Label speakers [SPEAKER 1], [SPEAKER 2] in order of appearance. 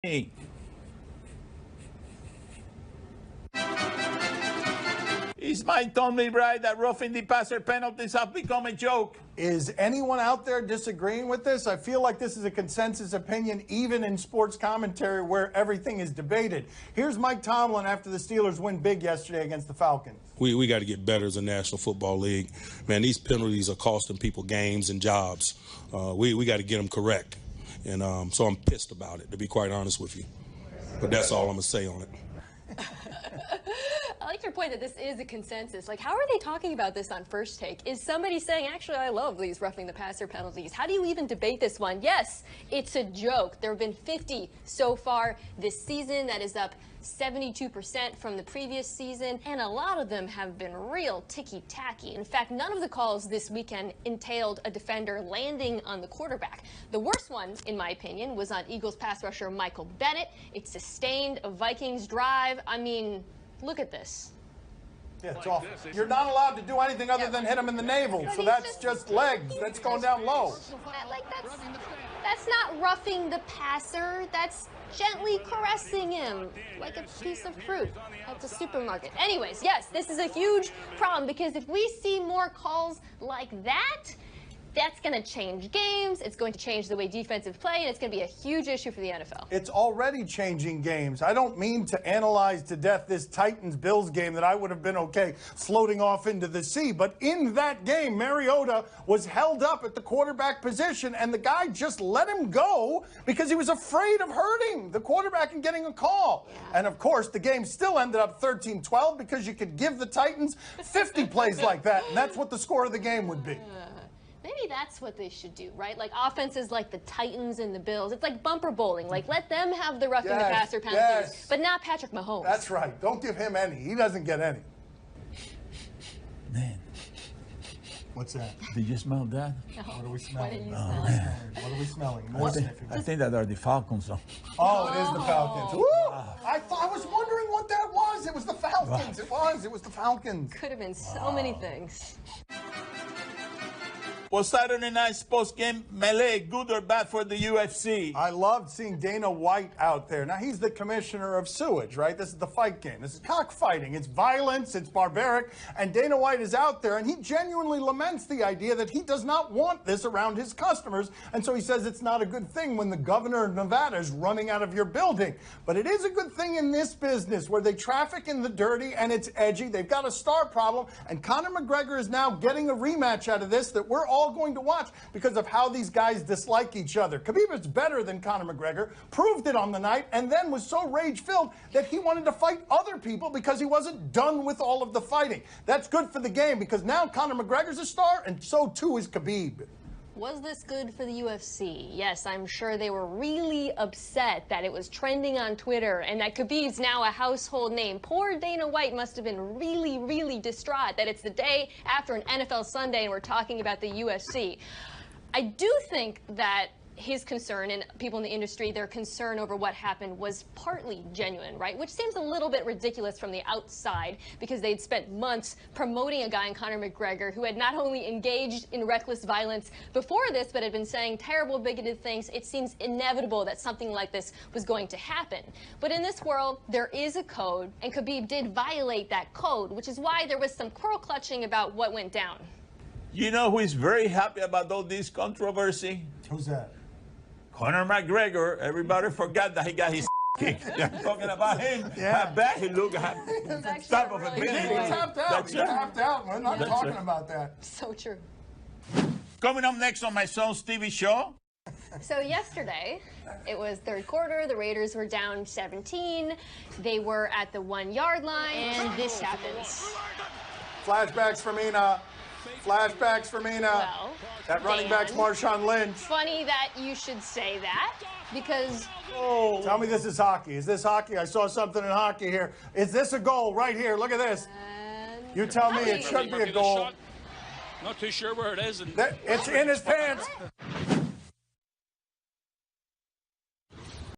[SPEAKER 1] Hey. Is Mike Tomlin right that roughing the passer penalties have become a joke?
[SPEAKER 2] Is anyone out there disagreeing with this? I feel like this is a consensus opinion, even in sports commentary where everything is debated. Here's Mike Tomlin after the Steelers win big yesterday against the Falcons.
[SPEAKER 3] We got to get better as a National Football League. Man, these penalties are costing people games and jobs. We got to get them correct. And so I'm pissed about it, to be quite honest with you. But that's all I'm going to say on it.
[SPEAKER 4] I like your point that this is a consensus. Like, how are they talking about this on First Take? Is somebody saying, actually, I love these roughing the passer penalties? How do you even debate this one? Yes, it's a joke. There have been 50 so far this season. That is up 72% from the previous season, and a lot of them have been real ticky-tacky. In fact, none of the calls this weekend entailed a defender landing on the quarterback. The worst one, in my opinion, was on Eagles pass rusher Michael Bennett. It sustained a Vikings drive. I mean, look at this.
[SPEAKER 2] Yeah, it's awful. You're not allowed to do anything other than hit him in the navel, so that's just legs. That's going down low.
[SPEAKER 4] That's not roughing the passer. That's gently caressing him like a piece of fruit at the supermarket. Anyways, yes, this is a huge problem because if we see more calls like that, that's going to change games, it's going to change the way defensive play, and it's going to be a huge issue for the NFL.
[SPEAKER 2] It's already changing games. I don't mean to analyze to death this Titans-Bills game that I would have been okay floating off into the sea, but in that game, Mariota was held up at the quarterback position, and the guy just let him go because he was afraid of hurting the quarterback and getting a call. Yeah. And, of course, the game still ended up 13-12 because you could give the Titans 50 plays like that, and that's what the score of the game would be.
[SPEAKER 4] Maybe that's what they should do, right? Like offenses like the Titans and the Bills. It's like bumper bowling. Like, let them have the roughing the passer penalties, but not Patrick Mahomes.
[SPEAKER 2] That's right. Don't give him any. He doesn't get any.
[SPEAKER 5] Man.
[SPEAKER 2] What's that?
[SPEAKER 5] Did you smell that?
[SPEAKER 4] No.
[SPEAKER 2] What are we smelling?
[SPEAKER 4] What
[SPEAKER 2] are we smelling?
[SPEAKER 5] I think that are the Falcons.
[SPEAKER 2] Oh, it is the Falcons. Woo! Wow. I was wondering what that was. It was the Falcons. Wow. It was the Falcons.
[SPEAKER 4] Could have been so many things.
[SPEAKER 1] Was Saturday night's post-game melee good or bad for the UFC?
[SPEAKER 2] I loved seeing Dana White out there. Now, he's the commissioner of sewage, right? This is the fight game. This is cockfighting. It's violence. It's barbaric. And Dana White is out there, and he genuinely laments the idea that he does not want this around his customers. And so he says it's not a good thing when the governor of Nevada is running out of your building. But it is a good thing in this business where they traffic in the dirty and it's edgy. They've got a star problem. And Conor McGregor is now getting a rematch out of this that we're all going to watch because of how these guys dislike each other. Khabib is better than Conor McGregor, proved it on the night, and then was so rage-filled that he wanted to fight other people because he wasn't done with all of the fighting. That's good for the game because now Conor McGregor's a star, and so too is Khabib.
[SPEAKER 4] Was this good for the UFC? Yes, I'm sure they were really upset that it was trending on Twitter and that Khabib's now a household name. Poor Dana White must have been really, really distraught that it's the day after an NFL Sunday and we're talking about the UFC. I do think that his concern and people in the industry, their concern over what happened was partly genuine, right? Which seems a little bit ridiculous from the outside because they'd spent months promoting a guy in Conor McGregor who had not only engaged in reckless violence before this, but had been saying terrible, bigoted things. It seems inevitable that something like this was going to happen. But in this world, there is a code, and Khabib did violate that code, which is why there was some pearl clutching about what went down.
[SPEAKER 1] You know who is very happy about all this controversy?
[SPEAKER 2] Who's that?
[SPEAKER 1] Conor McGregor. Everybody forgot that he got his kicked. I'm talking about him.
[SPEAKER 2] Yeah.
[SPEAKER 1] How bad he looked. Type of
[SPEAKER 2] He tapped out. He tapped out. We're not talking about that.
[SPEAKER 4] So true.
[SPEAKER 1] Coming up next on my son's TV show.
[SPEAKER 4] So yesterday, it was third quarter. The Raiders were down 17. They were at the 1 yard line, and this happens.
[SPEAKER 2] Flashbacks for Mina. Flashbacks for Mina.
[SPEAKER 4] Well,
[SPEAKER 2] that running back's Marshawn Lynch.
[SPEAKER 4] Funny that you should say that because...
[SPEAKER 2] Oh. Tell me this is hockey. Is this hockey? I saw something in hockey here. Is this a goal right here? Look at this. You tell me it should be a goal.
[SPEAKER 6] Not too sure where it is.
[SPEAKER 2] It's in his pants.